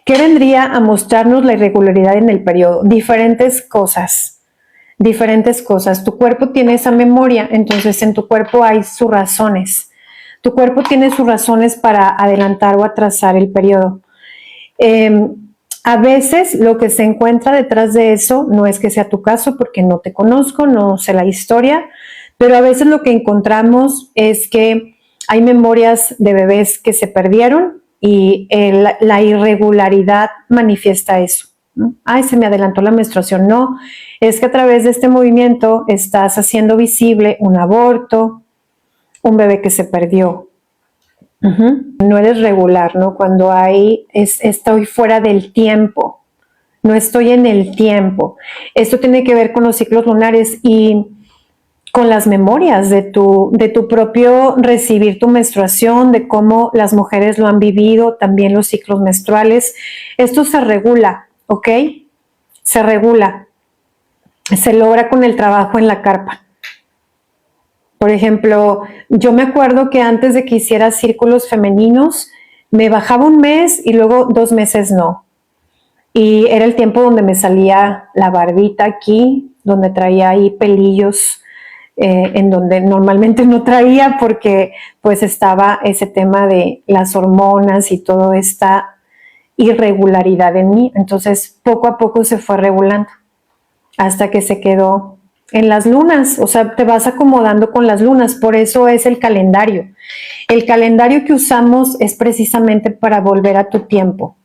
¿Qué vendría a mostrarnos la irregularidad en el periodo? Diferentes cosas. Tu cuerpo tiene esa memoria, entonces en tu cuerpo hay sus razones. Tu cuerpo tiene sus razones para adelantar o atrasar el periodo. A veces lo que se encuentra detrás de eso no es que sea tu caso porque no te conozco, no sé la historia, pero a veces lo que encontramos es que hay memorias de bebés que se perdieron y la irregularidad manifiesta eso, ¿no? Ay, se me adelantó la menstruación. No, es que a través de este movimiento estás haciendo visible un aborto, un bebé que se perdió. No eres regular, ¿no? Cuando estoy fuera del tiempo, no estoy en el tiempo. Esto tiene que ver con los ciclos lunares y con las memorias de tu propio recibir tu menstruación, de cómo las mujeres lo han vivido, también los ciclos menstruales. Esto se regula, ¿ok? Se regula. Se logra con el trabajo en la carpa. Por ejemplo, yo me acuerdo que antes de que hiciera círculos femeninos, me bajaba un mes y luego 2 meses no. Y era el tiempo donde me salía la barbita aquí, donde traía ahí pelillos, en donde normalmente no traía porque pues estaba ese tema de las hormonas y toda esta irregularidad en mí. Entonces poco a poco se fue regulando hasta que se quedó en las lunas, o sea, te vas acomodando con las lunas, por eso es el calendario. El calendario que usamos es precisamente para volver a tu tiempo,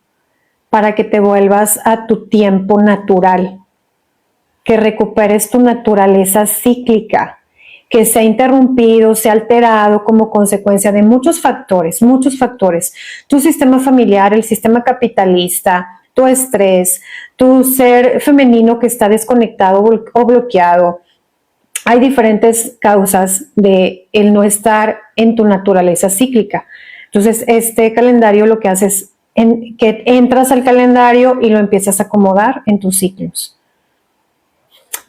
para que te vuelvas a tu tiempo natural, que recuperes tu naturaleza cíclica, que se ha interrumpido, se ha alterado como consecuencia de muchos factores, tu sistema familiar, el sistema capitalista, tu estrés, tu ser femenino que está desconectado o bloqueado. Hay diferentes causas de el no estar en tu naturaleza cíclica. Entonces, este calendario lo que hace es que entras al calendario y lo empiezas a acomodar en tus ciclos.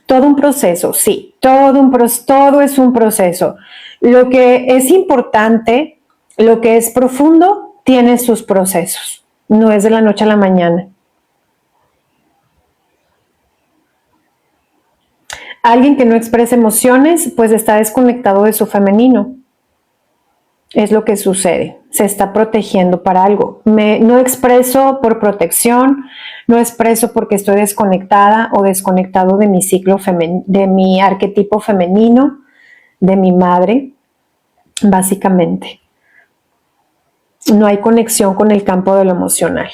Todo un proceso, sí, todo es un proceso. Lo que es importante, lo que es profundo, tiene sus procesos. No es de la noche a la mañana. Alguien que no expresa emociones, pues está desconectado de su femenino. Es lo que sucede. Se está protegiendo para algo. No expreso por protección, no expreso porque estoy desconectada o desconectado de mi ciclo de mi arquetipo femenino, de mi madre, básicamente. No hay conexión con el campo de lo emocional.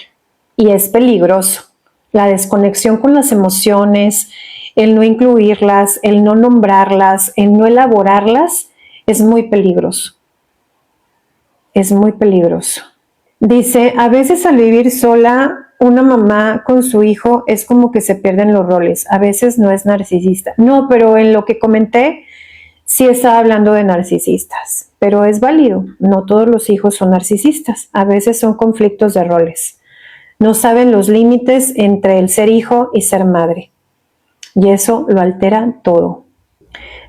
Y es peligroso. La desconexión con las emociones, el no incluirlas, el no nombrarlas, el no elaborarlas, es muy peligroso. Es muy peligroso. Dice, a veces al vivir sola, una mamá con su hijo es como que se pierden los roles. A veces no es narcisista. No, pero en lo que comenté, sí estaba hablando de narcisistas. Pero es válido. No todos los hijos son narcisistas. A veces son conflictos de roles. No saben los límites entre el ser hijo y ser madre. Y eso lo altera todo.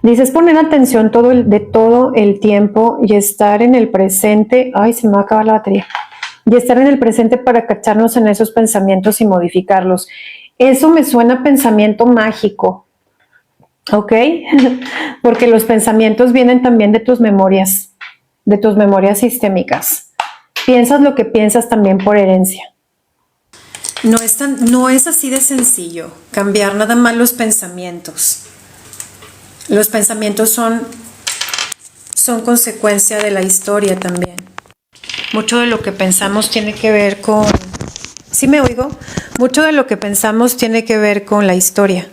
Dices poner atención de todo el tiempo y estar en el presente. Ay, se me va a acabar la batería. Y estar en el presente para cacharnos en esos pensamientos y modificarlos. Eso me suena a pensamiento mágico, ¿ok? Porque los pensamientos vienen también de tus memorias sistémicas. Piensas lo que piensas también por herencia. No es así de sencillo cambiar nada más los pensamientos. Los pensamientos son consecuencia de la historia también. Mucho de lo que pensamos tiene que ver con... ¿Sí me oigo? Mucho de lo que pensamos tiene que ver con la historia.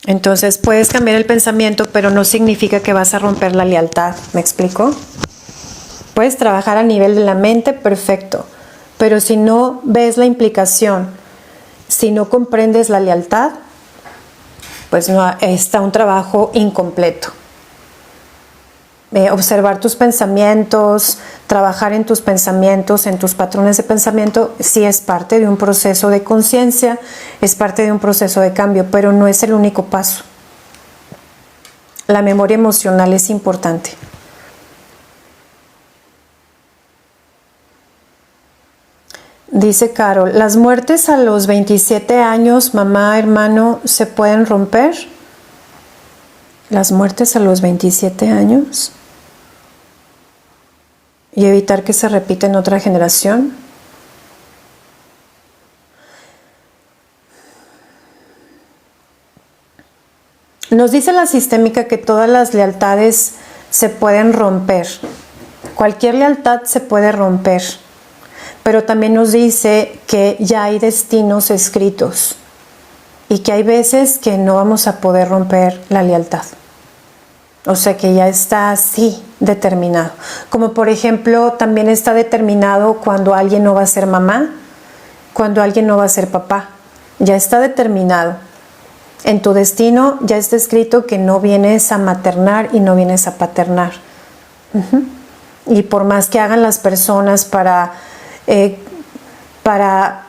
Entonces puedes cambiar el pensamiento, pero no significa que vas a romper la lealtad. ¿Me explico? Puedes trabajar a nivel de la mente, perfecto. Pero si no ves la implicación, si no comprendes la lealtad, pues no, está un trabajo incompleto. Observar tus pensamientos, trabajar en tus pensamientos, en tus patrones de pensamiento, sí es parte de un proceso de conciencia, es parte de un proceso de cambio, pero no es el único paso. La memoria emocional es importante. Dice Carol, ¿las muertes a los 27 años, mamá, hermano, se pueden romper? ¿Las muertes a los 27 años? ¿Y evitar que se repita en otra generación? Nos dice la sistémica que todas las lealtades se pueden romper. Cualquier lealtad se puede romper. Pero también nos dice que ya hay destinos escritos y que hay veces que no vamos a poder romper la lealtad. O sea que ya está así determinado. Como por ejemplo, también está determinado cuando alguien no va a ser mamá, cuando alguien no va a ser papá. Ya está determinado. En tu destino ya está escrito que no vienes a maternar y no vienes a paternar. Y por más que hagan las personas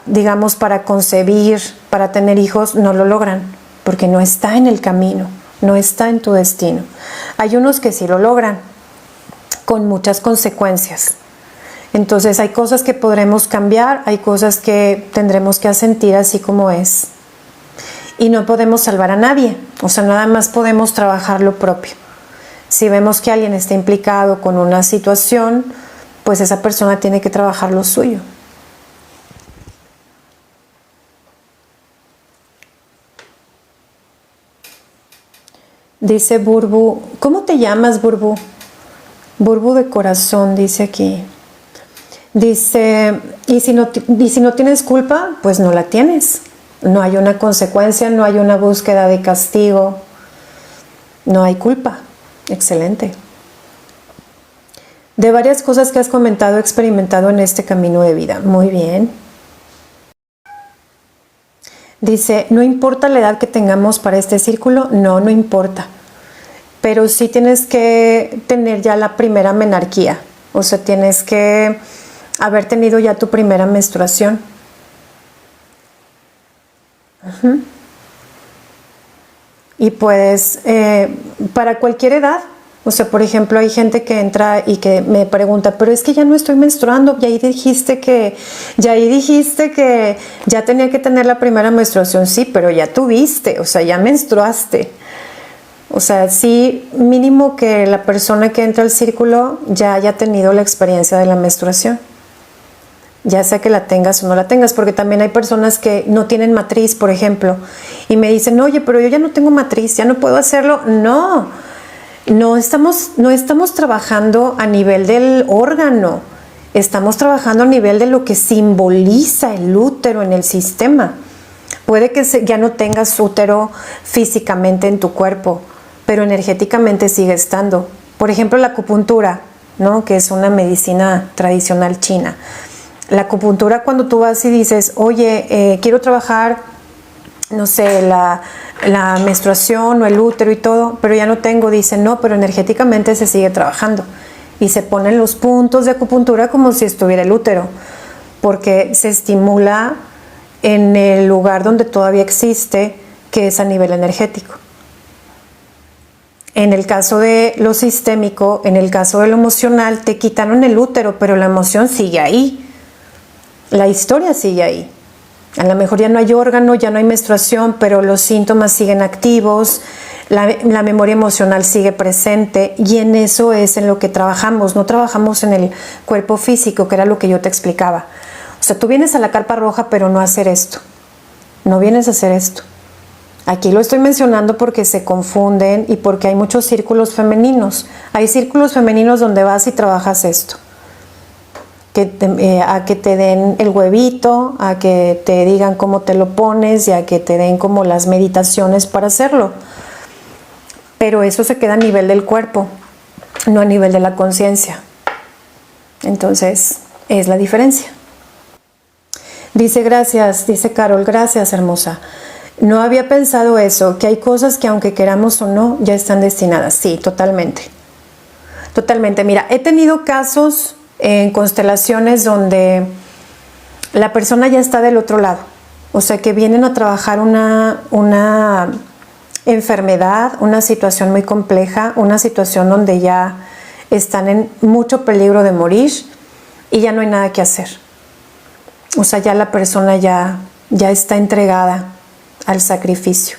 digamos, para concebir, para tener hijos, no lo logran, porque no está en el camino, no está en tu destino. Hay unos que sí lo logran, con muchas consecuencias. Entonces hay cosas que podremos cambiar, hay cosas que tendremos que asentir así como es. Y no podemos salvar a nadie, o sea, nada más podemos trabajar lo propio. Si vemos que alguien está implicado con una situación, pues esa persona tiene que trabajar lo suyo. Dice Burbu, ¿cómo te llamas, Burbu? Burbu de corazón, dice aquí. Dice, y si no tienes culpa, pues no la tienes. No hay una consecuencia, no hay una búsqueda de castigo, no hay culpa. Excelente. De varias cosas que has comentado, experimentado en este camino de vida. Muy bien. Dice, ¿no importa la edad que tengamos para este círculo? No, no importa. Pero sí tienes que tener ya la primera menarquía. O sea, tienes que haber tenido ya tu primera menstruación. Y pues, para cualquier edad. O sea, por ejemplo, hay gente que entra y que me pregunta, pero es que ya no estoy menstruando, y ahí dijiste que ya tenía que tener la primera menstruación. Sí, pero ya tuviste, o sea, ya menstruaste. O sea, sí, mínimo que la persona que entra al círculo ya haya tenido la experiencia de la menstruación. Ya sea que la tengas o no la tengas, porque también hay personas que no tienen matriz, por ejemplo, y me dicen, oye, pero yo ya no tengo matriz, ya no puedo hacerlo. No estamos trabajando a nivel del órgano, estamos trabajando a nivel de lo que simboliza el útero en el sistema. Puede que ya no tengas útero físicamente en tu cuerpo, pero energéticamente sigue estando. Por ejemplo, la acupuntura, ¿no? Que es una medicina tradicional china. La acupuntura, cuando tú vas y dices, oye, quiero trabajar, no sé, la menstruación o el útero y todo, pero ya no tengo, dicen, no, pero energéticamente se sigue trabajando. Y se ponen los puntos de acupuntura como si estuviera el útero, porque se estimula en el lugar donde todavía existe, que es a nivel energético. En el caso de lo sistémico, en el caso de lo emocional, te quitaron el útero, pero la emoción sigue ahí. La historia sigue ahí. A lo mejor ya no hay órgano, ya no hay menstruación, pero los síntomas siguen activos, la memoria emocional sigue presente, y en eso es en lo que trabajamos. No trabajamos en el cuerpo físico, que era lo que yo te explicaba. O sea, tú vienes a la carpa roja, pero no a hacer esto. No vienes a hacer esto. Aquí lo estoy mencionando porque se confunden y porque hay muchos círculos femeninos. Hay círculos femeninos donde vas y trabajas esto. A que te den el huevito, a que te digan cómo te lo pones y a que te den como las meditaciones para hacerlo. Pero eso se queda a nivel del cuerpo, no a nivel de la conciencia. Entonces, es la diferencia. Dice, gracias, dice Carol, gracias, hermosa. No había pensado eso, que hay cosas que aunque queramos o no, ya están destinadas. Sí, totalmente. Totalmente. Mira, he tenido casos en constelaciones donde la persona ya está del otro lado. O sea, que vienen a trabajar una enfermedad, una situación muy compleja, una situación donde ya están en mucho peligro de morir y ya no hay nada que hacer. O sea, ya la persona ya está entregada al sacrificio.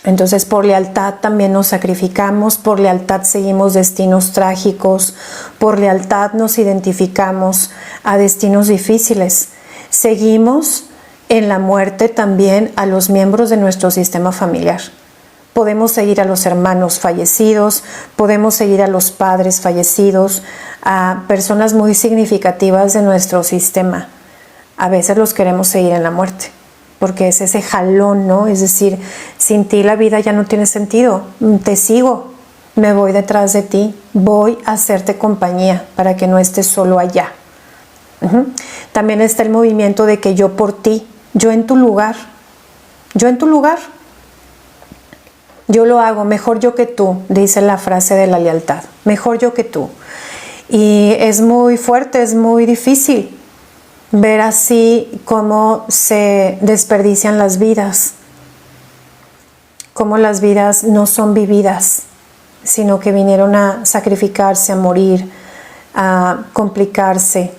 Entonces, por lealtad también nos sacrificamos, por lealtad seguimos destinos trágicos, por lealtad nos identificamos a destinos difíciles. Seguimos en la muerte también a los miembros de nuestro sistema familiar. Podemos seguir a los hermanos fallecidos, podemos seguir a los padres fallecidos, a personas muy significativas de nuestro sistema. A veces los queremos seguir en la muerte, porque es ese jalón, ¿no? Es decir, sin ti la vida ya no tiene sentido, te sigo, me voy detrás de ti, voy a hacerte compañía para que no estés solo allá. También está el movimiento de que yo por ti, yo en tu lugar, yo lo hago, mejor yo que tú, dice la frase de la lealtad, mejor yo que tú. Y es muy fuerte, es muy difícil ver así cómo se desperdician las vidas, cómo las vidas no son vividas, sino que vinieron a sacrificarse, a morir, a complicarse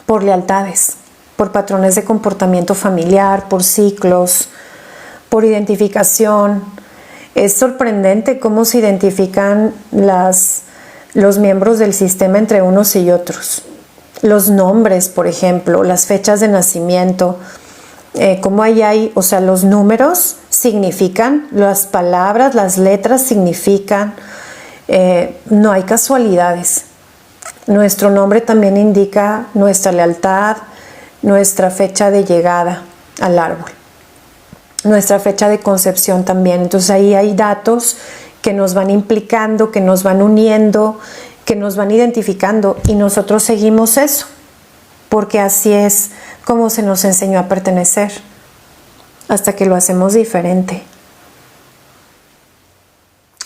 por lealtades, por patrones de comportamiento familiar, por ciclos, por identificación. Es sorprendente cómo se identifican los miembros del sistema entre unos y otros. Los nombres, por ejemplo, las fechas de nacimiento, cómo hay, o sea, los números significan, las palabras, las letras significan, no hay casualidades. Nuestro nombre también indica nuestra lealtad, nuestra fecha de llegada al árbol, nuestra fecha de concepción también. Entonces ahí hay datos que nos van implicando, que nos van uniendo, que nos van identificando, y nosotros seguimos eso, porque así es como se nos enseñó a pertenecer, hasta que lo hacemos diferente.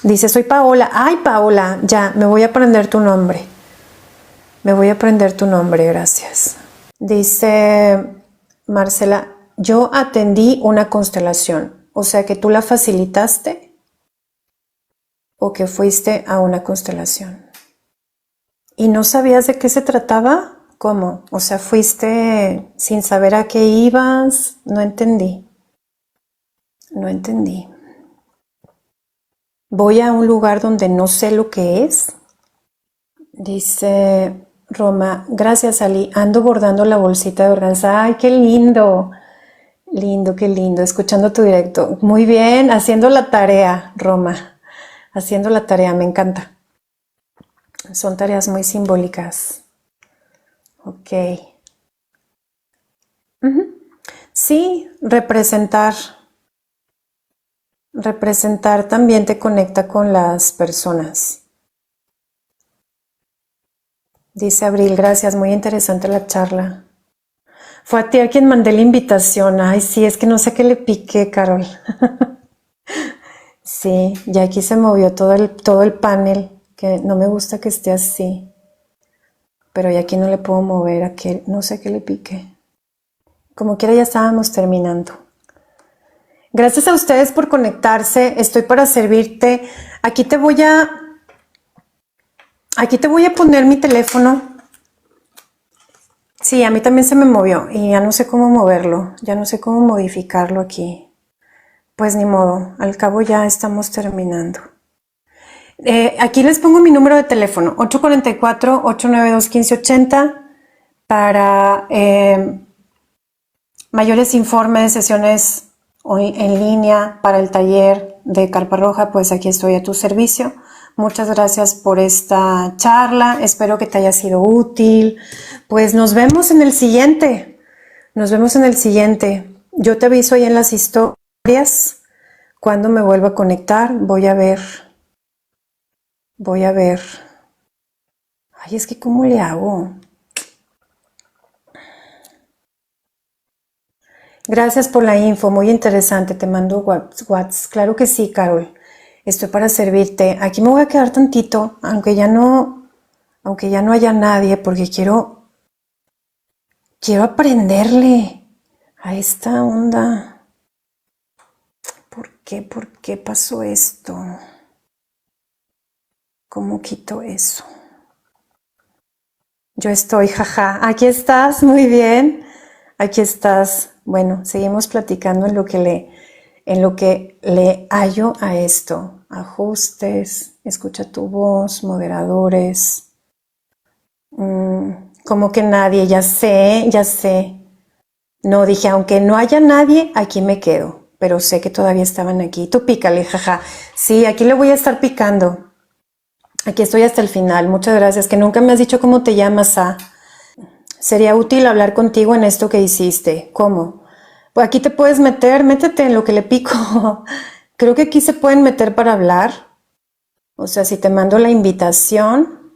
Dice, soy Paola. Ay, Paola, ya, me voy a aprender tu nombre. Me voy a aprender tu nombre, gracias. Dice Marcela, yo atendí una constelación, o sea que tú la facilitaste o que fuiste a una constelación. ¿Y no sabías de qué se trataba? ¿Cómo? O sea, fuiste sin saber a qué ibas. No entendí. No entendí. Voy a un lugar donde no sé lo que es. Dice Roma, gracias Ali, ando bordando la bolsita de organza. ¡Ay, qué lindo! Lindo, qué lindo, escuchando tu directo. Muy bien, haciendo la tarea, Roma. Haciendo la tarea, me encanta. Son tareas muy simbólicas. Ok. Sí, representar. Representar también te conecta con las personas. Dice Abril, gracias, muy interesante la charla. Fue a ti a quien mandé la invitación. Ay, sí, es que no sé qué le piqué, Carol. Sí, ya aquí se movió todo el panel, que no me gusta que esté así. Pero ya aquí no le puedo mover, aquí no sé qué le piqué. Como quiera ya estábamos terminando. Gracias a ustedes por conectarse, estoy para servirte. Aquí te voy a poner mi teléfono. Sí, a mí también se me movió y ya no sé cómo moverlo, ya no sé cómo modificarlo aquí. Pues ni modo, al cabo ya estamos terminando. Aquí les pongo mi número de teléfono, 844-892-1580, para mayores informes, sesiones en línea para el taller de Carpa Roja, pues aquí estoy a tu servicio. Muchas gracias por esta charla, espero que te haya sido útil. Pues nos vemos en el siguiente. Yo te aviso ahí en las historias cuando me vuelva a conectar. Voy a ver. Ay, es que ¿cómo le hago? Gracias por la info, muy interesante. Te mando WhatsApp. Claro que sí, Carol. Estoy para servirte. Aquí me voy a quedar tantito, aunque ya no haya nadie, porque quiero aprenderle a esta onda. ¿Por qué? ¿Por qué pasó esto? ¿Cómo quito eso? Yo estoy, jaja. Aquí estás, muy bien. Aquí estás. Bueno, seguimos platicando en lo que le hallo a esto. Ajustes, escucha tu voz, moderadores. Como que nadie, ya sé, ya sé. No, dije, aunque no haya nadie, aquí me quedo. Pero sé que todavía estaban aquí. Tú pícale, jaja. Sí, aquí le voy a estar picando. Aquí estoy hasta el final. Muchas gracias. Que nunca me has dicho cómo te llamas, ah. Sería útil hablar contigo en esto que hiciste. ¿Cómo? Pues aquí te puedes meter, métete en lo que le pico. Creo que aquí se pueden meter para hablar. O sea, si te mando la invitación,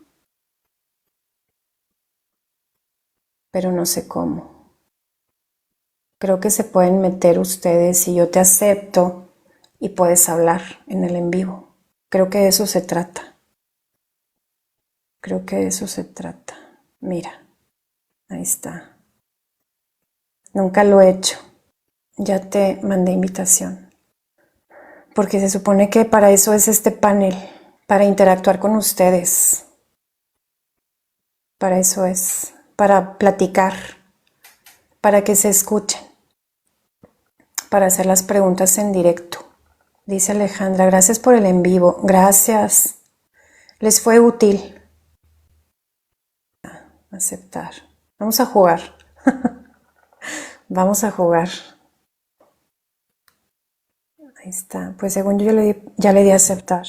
pero no sé cómo. Creo que se pueden meter ustedes y yo te acepto y puedes hablar en el en vivo. Creo que de eso se trata. Creo que de eso se trata. Mira, ahí está. Nunca lo he hecho. Ya te mandé invitación. Porque se supone que para eso es este panel, para interactuar con ustedes. Para eso es, para platicar, para que se escuchen, para hacer las preguntas en directo. Dice Alejandra, gracias por el en vivo. Gracias. Les fue útil. Aceptar. Vamos a jugar. Vamos a jugar. Ahí está. Pues según yo ya le di a aceptar.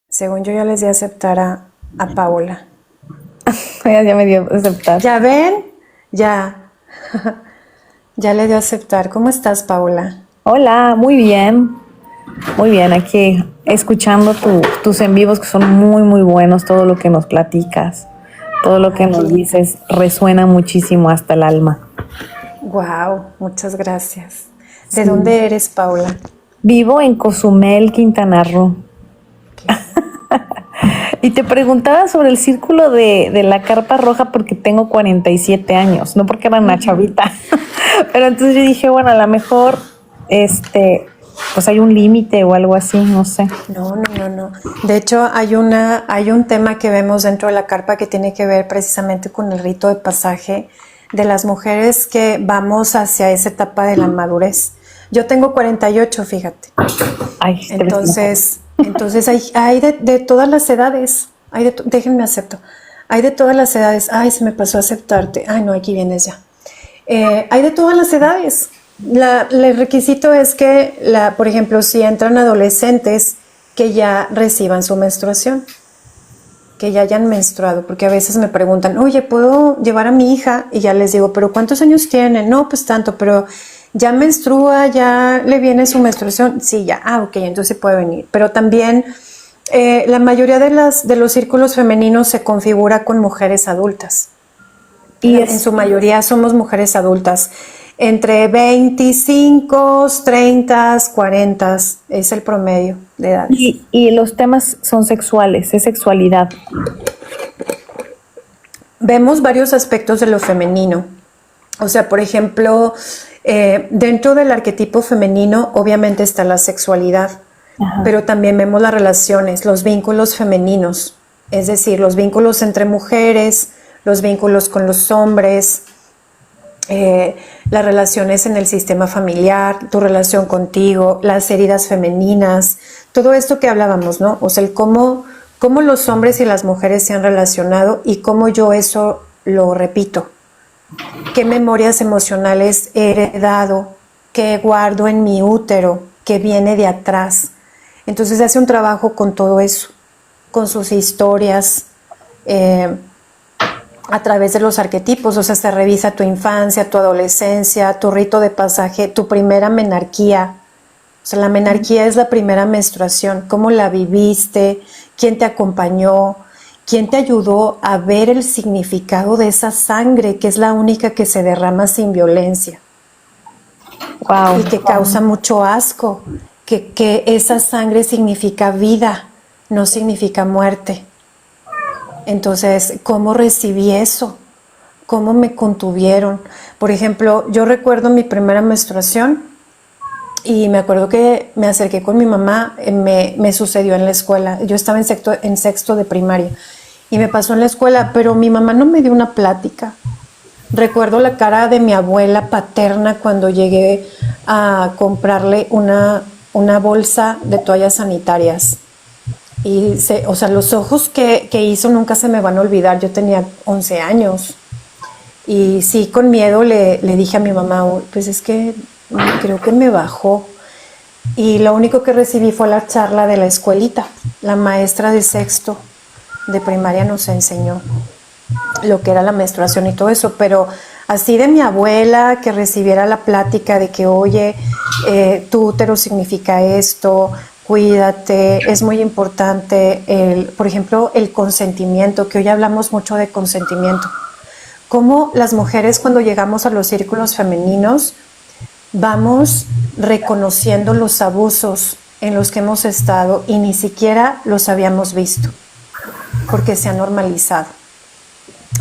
Según yo ya les di a aceptar a Paola. Ya me dio a aceptar. ¿Ya ven? Ya. Ya le dio a aceptar. ¿Cómo estás, Paola? Hola, muy bien. Muy bien, aquí escuchando tus en vivos que son muy, muy buenos. Todo lo que nos platicas, todo lo que nos dices resuena muchísimo hasta el alma. Wow, muchas gracias. ¿De dónde eres, Paola? Vivo en Cozumel, Quintana Roo. Y te preguntaba sobre el círculo de la carpa roja porque tengo 47 años, no porque era una chavita. Pero entonces yo dije, bueno, a lo mejor pues hay un límite o algo así, no sé. No. De hecho, hay un tema que vemos dentro de la carpa que tiene que ver precisamente con el rito de pasaje de las mujeres que vamos hacia esa etapa de la madurez. Yo tengo 48, fíjate. Ay, Entonces hay de todas las edades. Déjenme acepto. Hay de todas las edades. Ay, se me pasó a aceptarte. Ay, no, aquí vienes ya. Hay de todas las edades. El requisito es que, por ejemplo, si entran adolescentes, que ya reciban su menstruación, que ya hayan menstruado, porque a veces me preguntan, oye, ¿puedo llevar a mi hija? Y ya les digo, ¿pero cuántos años tiene? No, pues tanto, pero ya menstrua, ya le viene su menstruación. Sí, ya, ok, entonces puede venir. Pero también la mayoría de los círculos femeninos se configura con mujeres adultas. Y en su mayoría somos mujeres adultas. Entre 25, 30, 40 es el promedio de edades. Y los temas son sexuales, es sexualidad. Vemos varios aspectos de lo femenino. O sea, por ejemplo, dentro del arquetipo femenino obviamente está la sexualidad. Ajá. Pero también vemos las relaciones, los vínculos femeninos, es decir, los vínculos entre mujeres, los vínculos con los hombres, las relaciones en el sistema familiar, tu relación contigo, las heridas femeninas, todo esto que hablábamos, ¿no? O sea, el cómo los hombres y las mujeres se han relacionado y cómo yo eso lo repito. ¿Qué memorias emocionales he heredado, que guardo en mi útero, que viene de atrás? Entonces hace un trabajo con todo eso, con sus historias, a través de los arquetipos. O sea, se revisa tu infancia, tu adolescencia, tu rito de pasaje, tu primera menarquía. O sea, la menarquía es la primera menstruación, cómo la viviste, quién te acompañó, quién te ayudó a ver el significado de esa sangre, que es la única que se derrama sin violencia. Wow, y que causa mucho asco, que esa sangre significa vida, no significa muerte. Entonces, ¿cómo recibí eso? ¿Cómo me contuvieron? Por ejemplo, yo recuerdo mi primera menstruación y me acuerdo que me acerqué con mi mamá, me sucedió en la escuela. Yo estaba en sexto de primaria y me pasó en la escuela, pero mi mamá no me dio una plática. Recuerdo la cara de mi abuela paterna cuando llegué a comprarle una bolsa de toallas sanitarias. Y o sea, los ojos que hizo nunca se me van a olvidar. Yo tenía 11 años. Y sí, con miedo le dije a mi mamá, pues es que creo que me bajó. Y lo único que recibí fue la charla de la escuelita. La maestra de sexto de primaria nos enseñó lo que era la menstruación y todo eso, pero así de mi abuela que recibiera la plática de que, oye, tu útero significa esto, cuídate, es muy importante, por ejemplo, el consentimiento, que hoy hablamos mucho de consentimiento. Cómo las mujeres cuando llegamos a los círculos femeninos vamos reconociendo los abusos en los que hemos estado y ni siquiera los habíamos visto, porque se ha normalizado.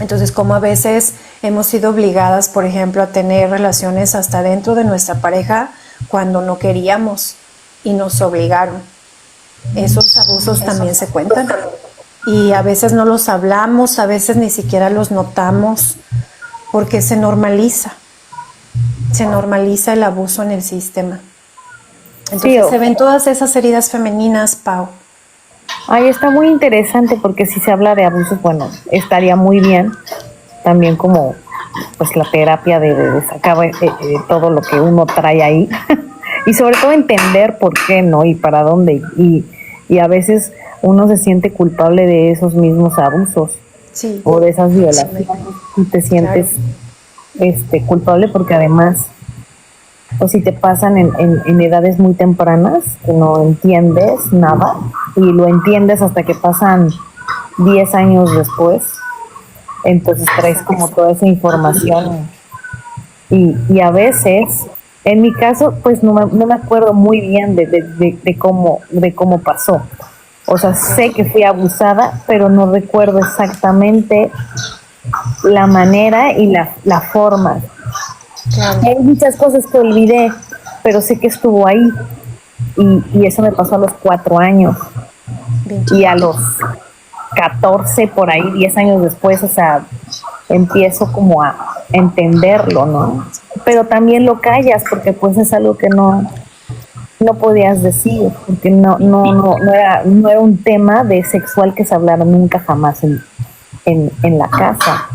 Entonces, como a veces hemos sido obligadas, por ejemplo, a tener relaciones hasta dentro de nuestra pareja cuando no queríamos y nos obligaron. Esos abusos también se cuentan. Y a veces no los hablamos, a veces ni siquiera los notamos, porque se normaliza. Se normaliza el abuso en el sistema. Entonces se ven todas esas heridas femeninas, Pau. Ahí está muy interesante porque si se habla de abusos, bueno, estaría muy bien también como pues la terapia de sacar todo lo que uno trae ahí y sobre todo entender por qué, ¿no? Y para dónde. Y a veces uno se siente culpable de esos mismos abusos, sí, o de esas violaciones, y te sientes culpable porque además, o si te pasan en edades muy tempranas que no entiendes nada y lo entiendes hasta que pasan 10 años después, entonces traes como toda esa información y a veces, en mi caso, pues no me acuerdo muy bien de cómo pasó. O sea, sé que fui abusada, pero no recuerdo exactamente la manera y la forma. Claro. Hay muchas cosas que olvidé, pero sé que estuvo ahí. Y eso me pasó a los 4 años. Y a los 14, por ahí, 10 años después, o sea, empiezo como a entenderlo, ¿no? Pero también lo callas porque pues es algo que no podías decir, porque no era un tema de sexual que se hablara nunca jamás en la casa.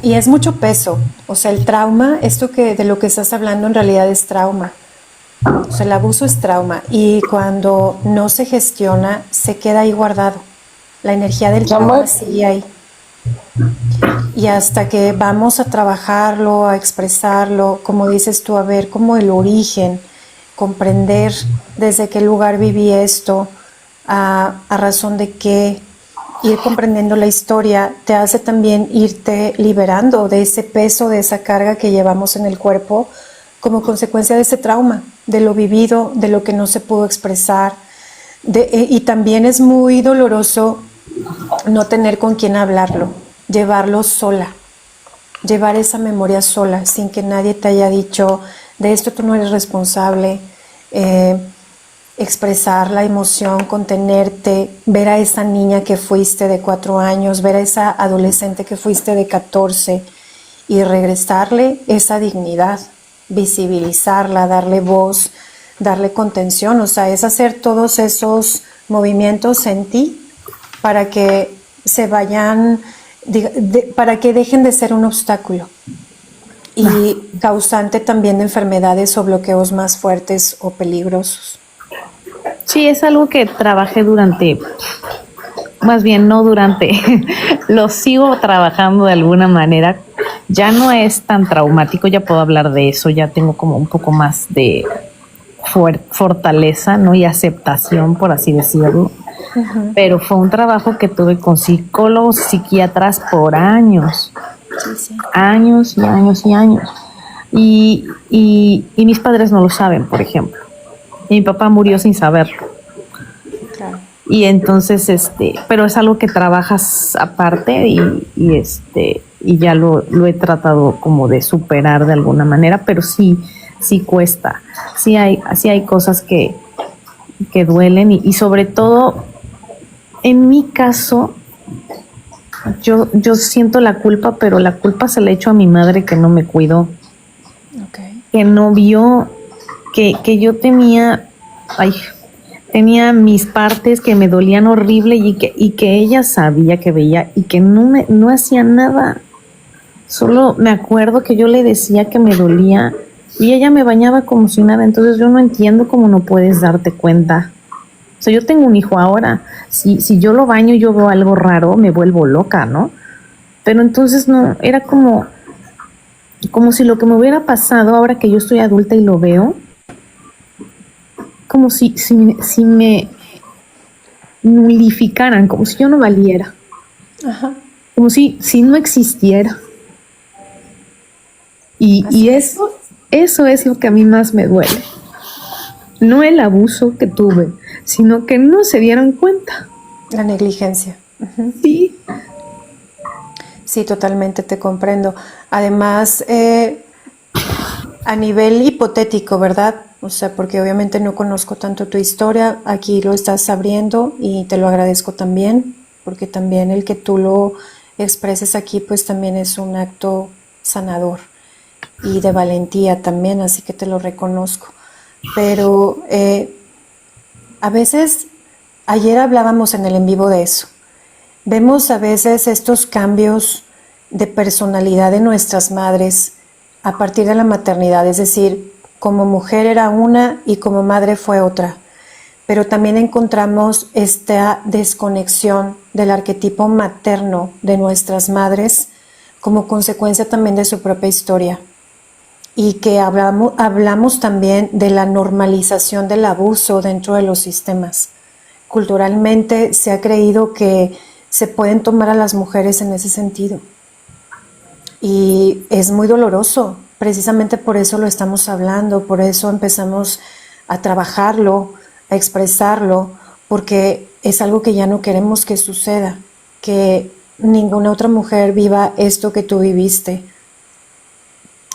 Y es mucho peso, o sea, el trauma, esto que de lo que estás hablando en realidad es trauma. O sea, el abuso es trauma y cuando no se gestiona se queda ahí guardado. La energía del trauma sigue ahí. Y hasta que vamos a trabajarlo, a expresarlo, como dices tú, a ver como el origen, comprender desde qué lugar viví esto, a razón de qué, ir comprendiendo la historia, te hace también irte liberando de ese peso, de esa carga que llevamos en el cuerpo como consecuencia de ese trauma, de lo vivido, de lo que no se pudo expresar. Y también es muy doloroso no tener con quién hablarlo, llevarlo sola, llevar esa memoria sola, sin que nadie te haya dicho, de esto tú no eres responsable, expresar la emoción, contenerte, ver a esa niña que fuiste de 4 años, ver a esa adolescente que fuiste de 14 y regresarle esa dignidad, visibilizarla, darle voz, darle contención, o sea, es hacer todos esos movimientos en ti para que se vayan, para que dejen de ser un obstáculo y causante también de enfermedades o bloqueos más fuertes o peligrosos. Sí, es algo que trabajé más bien no durante, lo sigo trabajando de alguna manera. Ya no es tan traumático, ya puedo hablar de eso, ya tengo como un poco más de fortaleza, ¿no? Y aceptación, por así decirlo. Uh-huh. Pero fue un trabajo que tuve con psicólogos, psiquiatras por años. Sí. Años y años y años. Y mis padres no lo saben, por ejemplo. Y mi papá murió sin saberlo. Claro. Y entonces, pero es algo que trabajas aparte y ya lo he tratado como de superar de alguna manera, pero sí cuesta. Sí hay cosas que duelen y sobre todo en mi caso, yo siento la culpa, pero la culpa se la echo a mi madre que no me cuidó, Okay. que no vio que yo tenía mis partes que me dolían horrible y que ella sabía que veía y que no hacía nada. Solo me acuerdo que yo le decía que me dolía y ella me bañaba como si nada. Entonces yo no entiendo cómo no puedes darte cuenta. O sea, yo tengo un hijo ahora. Si yo lo baño y yo veo algo raro, me vuelvo loca, ¿no? Pero entonces no, era como si lo que me hubiera pasado ahora que yo estoy adulta y lo veo, como si me nulificaran, como si yo no valiera, Ajá. como si no existiera. Y Así es. eso es lo que a mí más me duele. No el abuso que tuve, sino que no se dieron cuenta. La negligencia. Sí. Sí, totalmente te comprendo. Además, a nivel hipotético, ¿verdad? O sea, porque obviamente no conozco tanto tu historia, aquí lo estás abriendo y te lo agradezco también, porque también el que tú lo expreses aquí, pues también es un acto sanador y de valentía también, así que te lo reconozco. Pero a veces, ayer hablábamos en el en vivo de eso. Vemos a veces estos cambios de personalidad de nuestras madres a partir de la maternidad, es decir, como mujer era una y como madre fue otra, pero también encontramos esta desconexión del arquetipo materno de nuestras madres como consecuencia también de su propia historia. Y que hablamos también de la normalización del abuso dentro de los sistemas. Culturalmente se ha creído que se pueden tomar a las mujeres en ese sentido. Y es muy doloroso, precisamente por eso lo estamos hablando, por eso empezamos a trabajarlo, a expresarlo, porque es algo que ya no queremos que suceda, que ninguna otra mujer viva esto que tú viviste.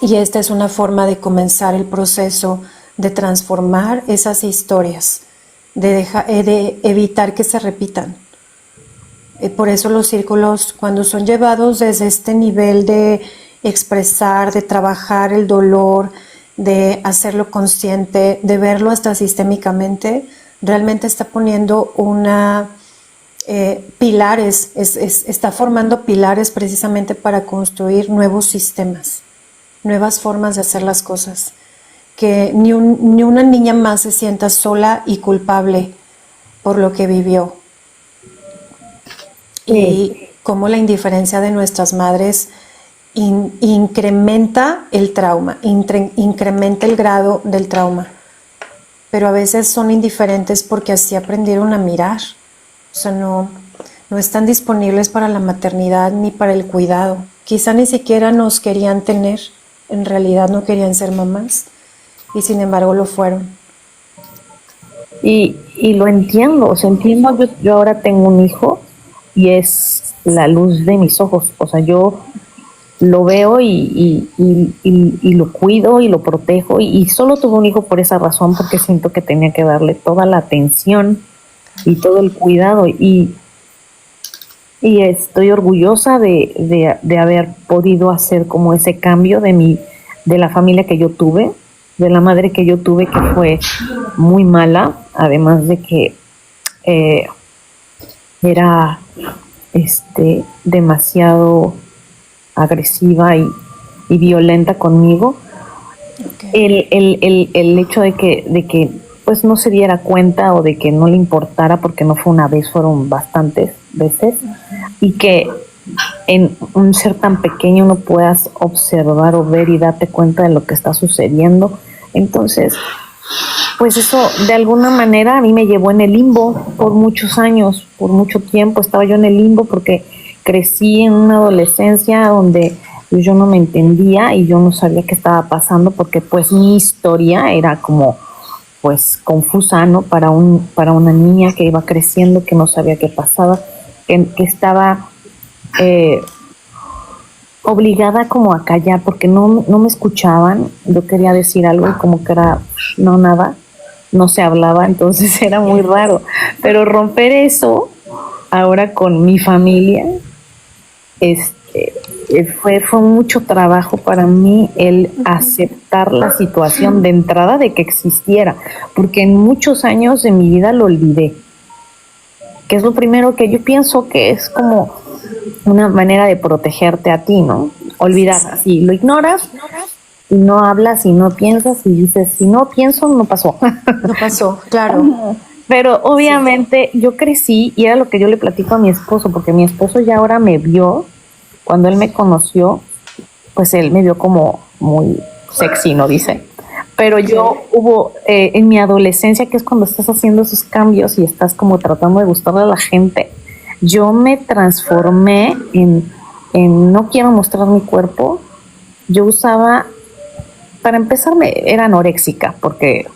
Y esta es una forma de comenzar el proceso de transformar esas historias, de evitar que se repitan. Por eso los círculos, cuando son llevados desde este nivel de expresar, de trabajar el dolor, de hacerlo consciente, de verlo hasta sistémicamente, realmente está poniendo pilares, está formando pilares precisamente para construir nuevos sistemas, nuevas formas de hacer las cosas. Que ni una niña más se sienta sola y culpable por lo que vivió. Y cómo la indiferencia de nuestras madres incrementa el trauma, incrementa el grado del trauma. Pero a veces son indiferentes porque así aprendieron a mirar. O sea, no están disponibles para la maternidad ni para el cuidado. Quizá ni siquiera nos querían tener, en realidad no querían ser mamás y sin embargo lo fueron. Y lo entiendo, o sea, entiendo, yo ahora tengo un hijo y es la luz de mis ojos, o sea, yo lo veo y lo cuido y lo protejo y solo tuve un hijo por esa razón, porque siento que tenía que darle toda la atención y todo el cuidado y estoy orgullosa de haber podido hacer como ese cambio de la familia que yo tuve, de la madre que yo tuve, que fue muy mala, además de que era demasiado agresiva y violenta conmigo. Okay. El hecho de que pues no se diera cuenta o de que no le importara, porque no fue una vez, fueron bastantes veces, y que en un ser tan pequeño no puedas observar o ver y darte cuenta de lo que está sucediendo. Entonces, pues eso de alguna manera a mí me llevó en el limbo por muchos años, por mucho tiempo estaba yo en el limbo, porque crecí en una adolescencia donde yo no me entendía y yo no sabía qué estaba pasando, porque pues mi historia era como pues confusa, ¿no? Para una niña que iba creciendo, que no sabía qué pasaba, que estaba obligada como a callar, porque no me escuchaban. Yo quería decir algo y como que era no, nada, no se hablaba, entonces era muy raro. Pero romper eso ahora con mi familia, fue mucho trabajo para mí el aceptar la situación de entrada de que existiera, porque en muchos años de mi vida lo olvidé, que es lo primero que yo pienso que es como una manera de protegerte a ti, ¿no? Olvidar, así, lo ignoras y no hablas y no piensas y dices, si no pienso, no pasó. No pasó, claro. Pero obviamente yo crecí y era lo que yo le platico a mi esposo, porque mi esposo ya ahora me vio, cuando él me conoció, pues él me vio como muy sexy, ¿no? Dice. Pero yo hubo, en mi adolescencia, que es cuando estás haciendo esos cambios y estás como tratando de gustarle a la gente, yo me transformé en no quiero mostrar mi cuerpo. Yo usaba, para empezar, era anoréxica, porque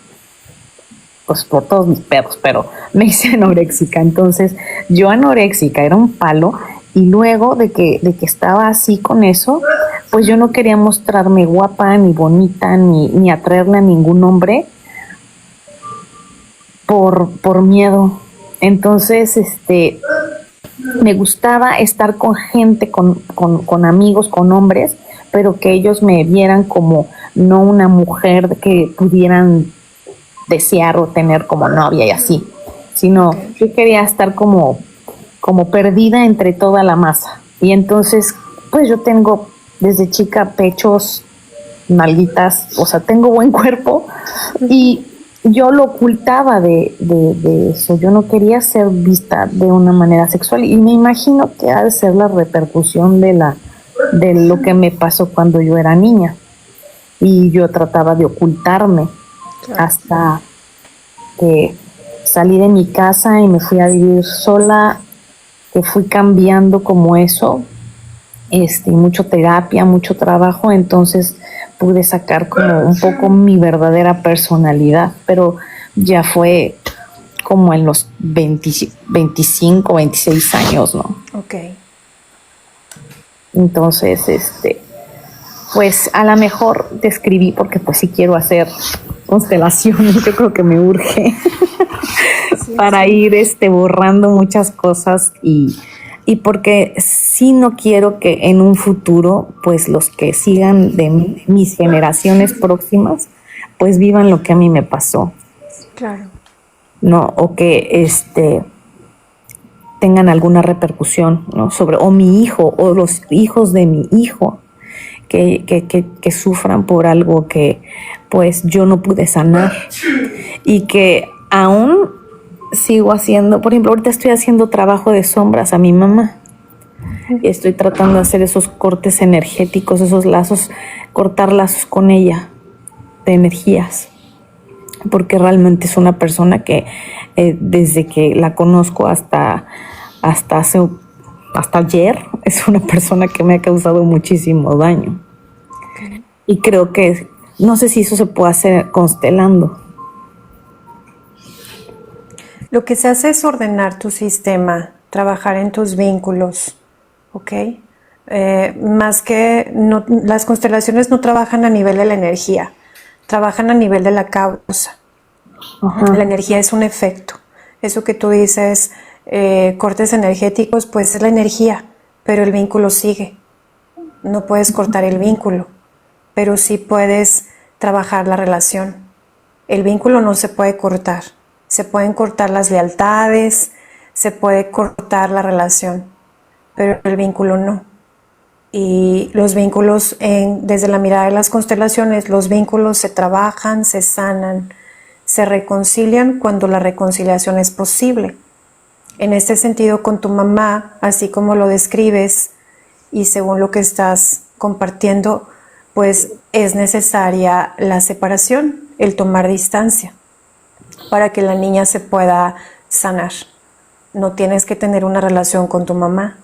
pues por todos mis pedos, pero me hice anoréxica. Entonces, yo anoréxica era un palo, y luego de que estaba así con eso, pues yo no quería mostrarme guapa, ni bonita, ni atraerle a ningún hombre por miedo. Entonces, me gustaba estar con gente, con amigos, con hombres, pero que ellos me vieran como no una mujer que pudieran desear o tener como novia y así, sino yo quería estar como perdida entre toda la masa. Y entonces, pues yo tengo desde chica pechos, nalguitas, o sea, tengo buen cuerpo, y yo lo ocultaba de eso. Yo no quería ser vista de una manera sexual, y me imagino que ha de ser la repercusión de lo que me pasó cuando yo era niña, y yo trataba de ocultarme hasta que salí de mi casa y me fui a vivir sola, que fui cambiando como eso, mucho terapia, mucho trabajo, entonces pude sacar como un poco mi verdadera personalidad, pero ya fue como en los 25, 26 años, ¿no? Ok. Entonces, pues a lo mejor te escribí porque pues sí quiero hacer constelaciones, yo creo que me urge para ir borrando muchas cosas, y porque sí no quiero que en un futuro pues los que sigan de mis generaciones próximas pues vivan lo que a mí me pasó, Claro. ¿no? O que tengan alguna repercusión, ¿no? Sobre o mi hijo o los hijos de mi hijo que sufran por algo que pues yo no pude sanar, y que aún sigo haciendo. Por ejemplo, ahorita estoy haciendo trabajo de sombras a mi mamá y estoy tratando de hacer esos cortes energéticos, esos lazos, cortar lazos con ella de energías, porque realmente es una persona que desde que la conozco hasta ayer, es una persona que me ha causado muchísimo daño. Okay. Y creo que, no sé si eso se puede hacer constelando. Lo que se hace es ordenar tu sistema, trabajar en tus vínculos, ¿ok? Más que, las constelaciones no trabajan a nivel de la energía, trabajan a nivel de la causa. Ajá. La energía es un efecto. Eso que tú dices, cortes energéticos, pues es la energía, pero el vínculo sigue. No puedes cortar el vínculo, pero sí puedes trabajar la relación. El vínculo no se puede cortar. Se pueden cortar las lealtades, se puede cortar la relación, pero el vínculo no. Y los vínculos, desde la mirada de las constelaciones, los vínculos se trabajan, se sanan, se reconcilian cuando la reconciliación es posible. En este sentido, con tu mamá, así como lo describes y según lo que estás compartiendo, pues es necesaria la separación, el tomar distancia, para que la niña se pueda sanar. No tienes que tener una relación con tu mamá.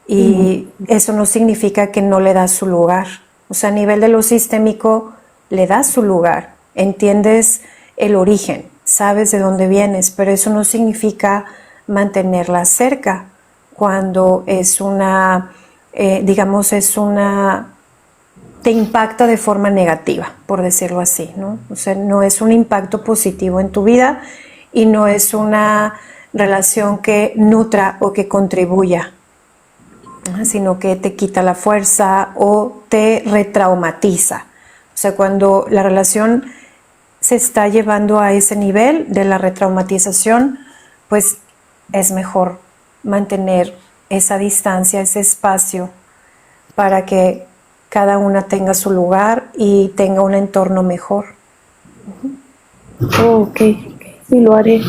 Y eso no significa que no le das su lugar. O sea, a nivel de lo sistémico, le das su lugar. Entiendes el origen, sabes de dónde vienes, pero eso no significa mantenerla cerca cuando es una, te impacta de forma negativa, por decirlo así, ¿no? O sea, no es un impacto positivo en tu vida y no es una relación que nutra o que contribuya, sino que te quita la fuerza o te retraumatiza. O sea, cuando la relación se está llevando a ese nivel de la retraumatización, pues es mejor mantener esa distancia, ese espacio, para que cada una tenga su lugar y tenga un entorno mejor. Oh, ok, sí lo haré.